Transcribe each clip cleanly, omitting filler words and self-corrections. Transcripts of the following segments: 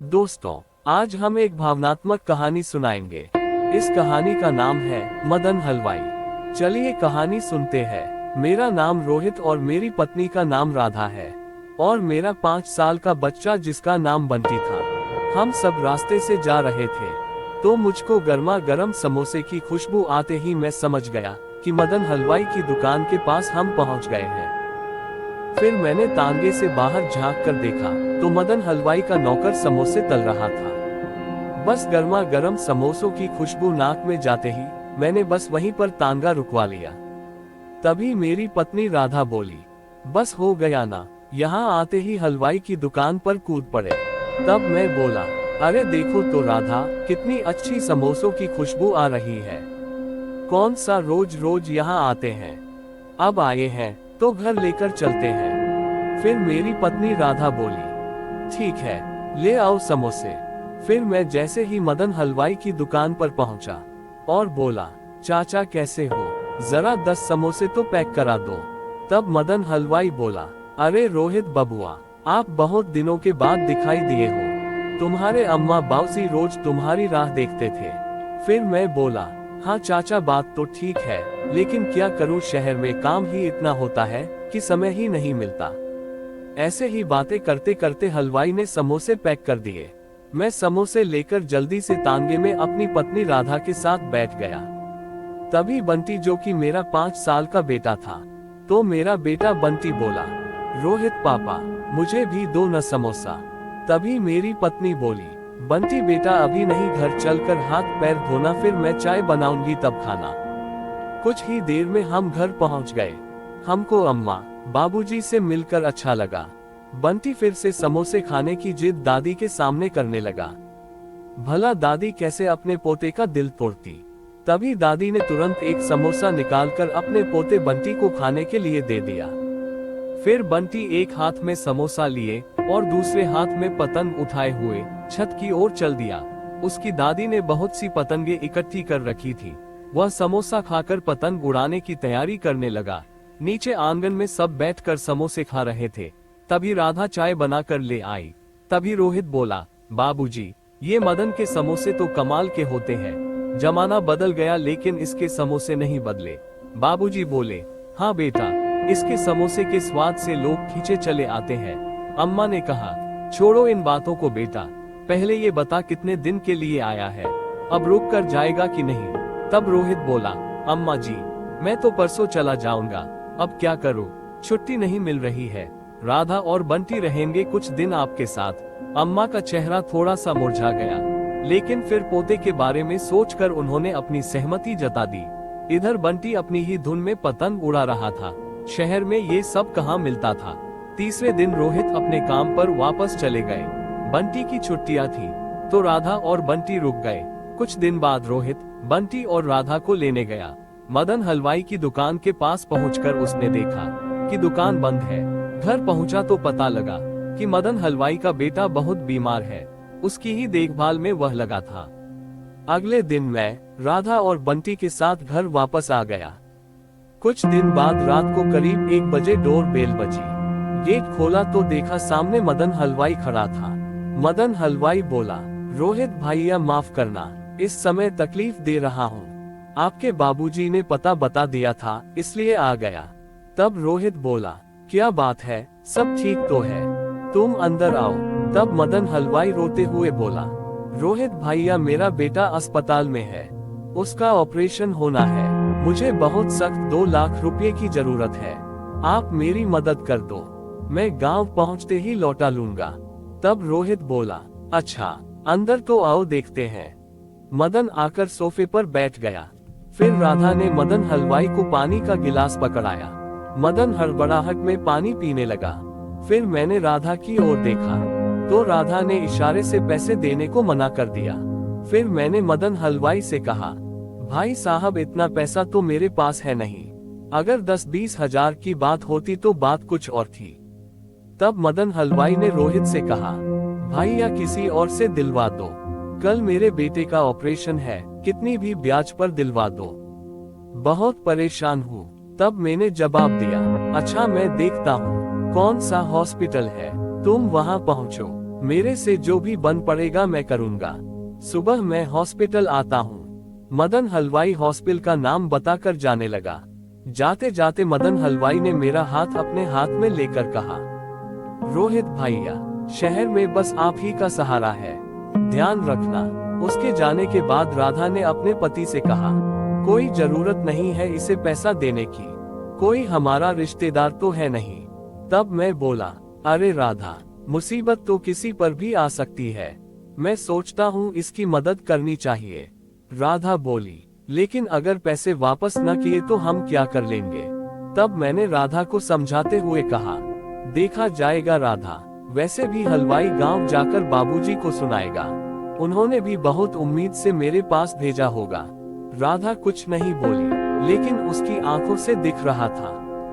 दोस्तों, आज हम एक भावनात्मक कहानी सुनाएंगे। इस कहानी का नाम है मदन हलवाई। चलिए कहानी सुनते हैं। मेरा नाम रोहित और मेरी पत्नी का नाम राधा है और मेरा 5 साल का बच्चा जिसका नाम बंटी था। हम सब रास्ते से जा रहे थे तो मुझको गर्मा गर्म समोसे की खुशबू आते ही मैं समझ गया कि मदन हलवाई की दुकान के पास हम पहुंच गए हैं। फिर मैंने तांगे से बाहर झांक कर देखा तो मदन हलवाई का नौकर समोसे तल रहा था। बस गर्मा गर्म समोसों की खुशबू नाक में जाते ही मैंने बस वहीं पर तांगा रुकवा लिया। तभी मेरी पत्नी राधा बोली, बस हो गया ना। यहाँ आते ही हलवाई की दुकान पर कूद पड़े। तब मैं बोला, अरे देखो तो राधा, कितनी अच्छी समोसों की खुशबू आ रही है। कौन सा रोज रोज यहाँ आते हैं, अब आए हैं तो घर लेकर चलते हैं। फिर मेरी पत्नी राधा बोली, ठीक है, ले आओ समोसे। फिर मैं जैसे ही मदन हलवाई की दुकान पर पहुंचा और बोला, चाचा कैसे हो, जरा 10 समोसे तो पैक करा दो। तब मदन हलवाई बोला, अरे रोहित बबुआ, आप बहुत दिनों के बाद दिखाई दिए हो। तुम्हारे अम्मा बाबूजी रोज तुम्हारी राह देखते थे। फिर मैं बोला, हाँ चाचा बात तो ठीक है, लेकिन क्या करूँ, शहर में काम ही इतना होता है कि समय ही नहीं मिलता। ऐसे ही बातें करते करते हलवाई ने समोसे पैक कर दिए। मैं समोसे लेकर जल्दी से तांगे में अपनी पत्नी राधा के साथ बैठ गया। तभी बंटी, जो कि मेरा 5 साल का बेटा था, तो मेरा बेटा बंटी बोला, रोहित पापा, मुझे भी दो न समोसा। तभी मेरी पत्नी बोली, बंटी बेटा अभी नहीं, घर चलकर हाथ पैर धोना, फिर मैं चाय बनाऊंगी तब खाना। कुछ ही देर में हम घर पहुंच गए। हमको अम्मा बाबूजी से मिलकर अच्छा लगा। बंटी फिर से समोसे खाने की जिद दादी के सामने करने लगा। भला दादी कैसे अपने पोते का दिल तोड़ती। तभी दादी ने तुरंत एक समोसा निकालकर अपने पोते बंटी को खाने के लिए दे दिया। फिर बंटी एक हाथ में समोसा लिए और दूसरे हाथ में पतंग उठाए हुए छत की ओर चल दिया। उसकी दादी ने बहुत सी पतंगे इकट्ठी कर रखी थी। वह समोसा खाकर पतंग उड़ाने की तैयारी करने लगा। नीचे आंगन में सब बैठकर समोसे खा रहे थे। तभी राधा चाय बनाकर ले आई। तभी रोहित बोला, बाबूजी, ये मदन के समोसे तो कमाल के होते हैं। जमाना बदल गया लेकिन इसके समोसे नहीं बदले। बाबूजी बोले, हाँ बेटा, इसके समोसे के स्वाद से लोग खींचे चले आते हैं। अम्मा ने कहा, छोड़ो इन बातों को बेटा, पहले ये बता कितने दिन के लिए आया है, अब रुक कर जाएगा कि नहीं। तब रोहित बोला, अम्मा जी, मैं तो परसों चला जाऊंगा, अब क्या करूं, छुट्टी नहीं मिल रही है। राधा और बंटी रहेंगे कुछ दिन आपके साथ। अम्मा का चेहरा थोड़ा सा मुरझा गया, लेकिन फिर पोते के बारे में सोचकर उन्होंने अपनी सहमति जता दी। इधर बंटी अपनी ही धुन में पतंग उड़ा रहा था। शहर में ये सब कहाँ मिलता था। तीसरे दिन रोहित अपने काम पर वापस चले गए। बंटी की छुट्टियां थी तो राधा और बंटी रुक गए। कुछ दिन बाद रोहित बंटी और राधा को लेने गया। मदन हलवाई की दुकान के पास पहुंचकर उसने देखा कि दुकान बंद है। घर पहुंचा तो पता लगा कि मदन हलवाई का बेटा बहुत बीमार है। उसकी ही देखभाल में वह लगा था। अगले दिन मैं राधा और बंटी के साथ घर वापस आ गया। कुछ दिन बाद रात को करीब 1 बजे डोर बेल बजी। गेट खोला तो देखा सामने मदन हलवाई खड़ा था। मदन हलवाई बोला, रोहित भैया माफ करना, इस समय तकलीफ दे रहा हूँ। आपके बाबूजी ने पता बता दिया था इसलिए आ गया। तब रोहित बोला, क्या बात है, सब ठीक तो है, तुम अंदर आओ। तब मदन हलवाई रोते हुए बोला, रोहित भैया मेरा बेटा अस्पताल में है, उसका ऑपरेशन होना है, मुझे बहुत सख्त 2 लाख रुपए की जरूरत है, आप मेरी मदद कर दो, मैं गांव पहुंचते ही लौटा लूंगा। तब रोहित बोला, अच्छा अंदर तो आओ देखते हैं। मदन आकर सोफे पर बैठ गया। फिर राधा ने मदन हलवाई को पानी का गिलास पकड़ाया। मदन हड़बड़ाहट में पानी पीने लगा। फिर मैंने राधा की ओर देखा तो राधा ने इशारे से पैसे देने को मना कर दिया। फिर मैंने मदन हलवाई से कहा, भाई साहब इतना पैसा तो मेरे पास है नहीं, अगर 10-20 हजार की बात होती तो बात कुछ और थी। तब मदन हलवाई ने रोहित से कहा, भाई या किसी और से दिलवा दो, कल मेरे बेटे का ऑपरेशन है, कितनी भी ब्याज पर दिलवा दो, बहुत परेशान हूँ। तब मैंने जवाब दिया, अच्छा मैं देखता हूँ कौन सा हॉस्पिटल है, तुम वहाँ पहुँचो। मेरे से जो भी बन पड़ेगा मैं करूंगा। सुबह मैं हॉस्पिटल आता हूँ। मदन हलवाई हॉस्पिटल का नाम बताकर जाने लगा। जाते जाते मदन हलवाई ने मेरा हाथ अपने हाथ में लेकर कहा, रोहित भैया, शहर में बस आप ही का सहारा है, ध्यान रखना। उसके जाने के बाद राधा ने अपने पति से कहा, कोई जरूरत नहीं है इसे पैसा देने की, कोई हमारा रिश्तेदार तो है नहीं। तब मैं बोला, अरे राधा, मुसीबत तो किसी पर भी आ सकती है, मैं सोचता हूँ इसकी मदद करनी चाहिए। राधा बोली, लेकिन अगर पैसे वापस न किए तो हम क्या कर लेंगे। तब मैंने राधा को समझाते हुए कहा, देखा जाएगा राधा, वैसे भी हलवाई गांव जाकर बाबूजी को सुनाएगा, उन्होंने भी बहुत उम्मीद से मेरे पास भेजा होगा। राधा कुछ नहीं बोली, लेकिन उसकी आंखों से दिख रहा था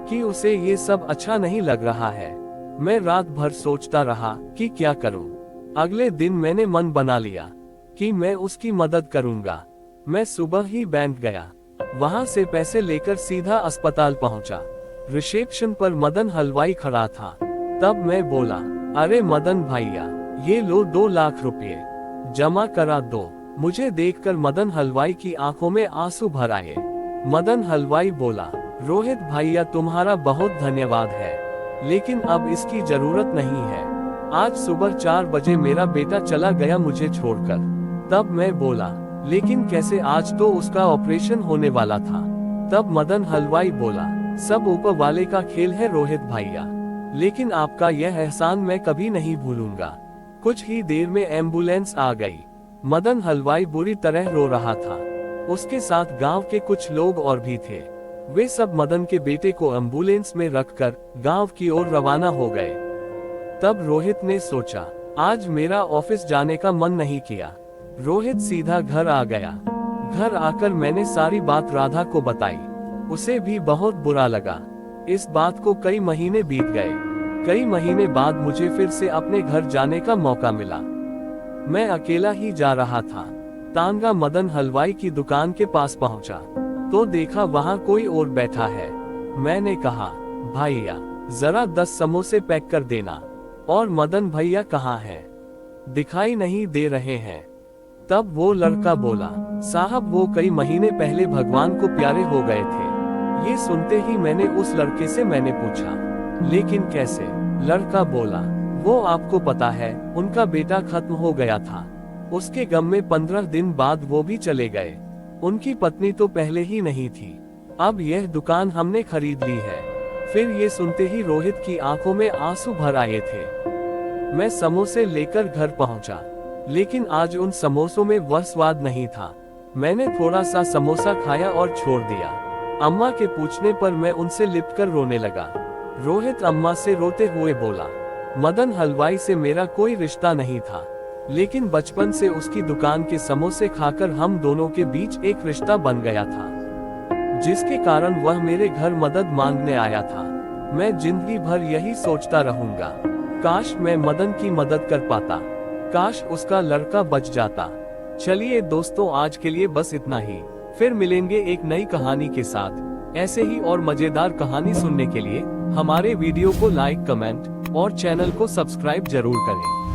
कि उसे ये सब अच्छा नहीं लग रहा है। मैं रात भर सोचता रहा कि क्या करूं। अगले दिन मैंने मन बना लिया कि मैं उसकी मदद करूंगा। मैं सुबह ही बैंक गया, वहां से पैसे लेकर सीधा अस्पताल पहुंचा। रिसेप्शन पर मदन हलवाई खड़ा था। तब मैं बोला, अरे मदन भैया, ये लो 2 लाख रुपए, जमा करा दो। मुझे देखकर मदन हलवाई की आंखों में आंसू भर आए। मदन हलवाई बोला, रोहित भैया तुम्हारा बहुत धन्यवाद है, लेकिन अब इसकी जरूरत नहीं है। आज सुबह 4 बजे मेरा बेटा चला गया मुझे छोड़कर। तब मैं बोला, लेकिन कैसे, आज तो उसका ऑपरेशन होने वाला था। तब मदन हलवाई बोला, सब ऊपर वाले का खेल है रोहित भैया, लेकिन आपका यह एहसान मैं कभी नहीं भूलूंगा। कुछ ही देर में एम्बुलेंस आ गई। मदन हलवाई बुरी तरह रो रहा था। उसके साथ गांव के कुछ लोग और भी थे। वे सब मदन के बेटे को एम्बुलेंस में रखकर गांव की ओर रवाना हो गए। तब रोहित ने सोचा, आज मेरा ऑफिस जाने का मन नहीं किया। रोहित सीधा घर आ गया। घर आकर मैंने सारी बात राधा को बताई। उसे भी बहुत बुरा लगा। इस बात को कई महीने बीत गए। कई महीने बाद मुझे फिर से अपने घर जाने का मौका मिला। मैं अकेला ही जा रहा था। तांगा मदन हलवाई की दुकान के पास पहुंचा तो देखा वहां कोई और बैठा है। मैंने कहा, भैया जरा 10 समोसे पैक कर देना। और मदन भैया कहाँ हैं? दिखाई नहीं दे रहे हैं। तब वो लड़का बोला, साहब वो कई महीने पहले भगवान को प्यारे हो गए थे। ये सुनते ही मैंने उस लड़के से पूछा, लेकिन कैसे? लड़का बोला, वो आपको पता है, उनका बेटा खत्म हो गया था। उसके गम में 15 दिन बाद वो भी चले गए। उनकी पत्नी तो पहले ही नहीं थी। अब यह दुकान हमने खरीद ली है। फिर ये सुनते ही रोहित की आंखों में आंसू भर आए थे। मैं समोसे लेकर घर पहुंचा, लेकिन आज उन समोसों में वह स्वाद नहीं था। मैंने थोड़ा सा समोसा खाया और छोड़ दिया। अम्मा के पूछने पर मैं उनसे लिपटकर रोने लगा। रोहित अम्मा से रोते हुए बोला, मदन हलवाई से मेरा कोई रिश्ता नहीं था, लेकिन बचपन से उसकी दुकान के समोसे खाकर हम दोनों के बीच एक रिश्ता बन गया था, जिसके कारण वह मेरे घर मदद मांगने आया था। मैं जिंदगी भर यही सोचता रहूंगा, काश मैं मदन की मदद कर पाता, काश उसका लड़का बच जाता। चलिए दोस्तों, आज के लिए बस इतना ही। फिर मिलेंगे एक नई कहानी के साथ। ऐसे ही और मजेदार कहानी सुनने के लिए हमारे वीडियो को लाइक, कमेंट और चैनल को सब्सक्राइब जरूर करें।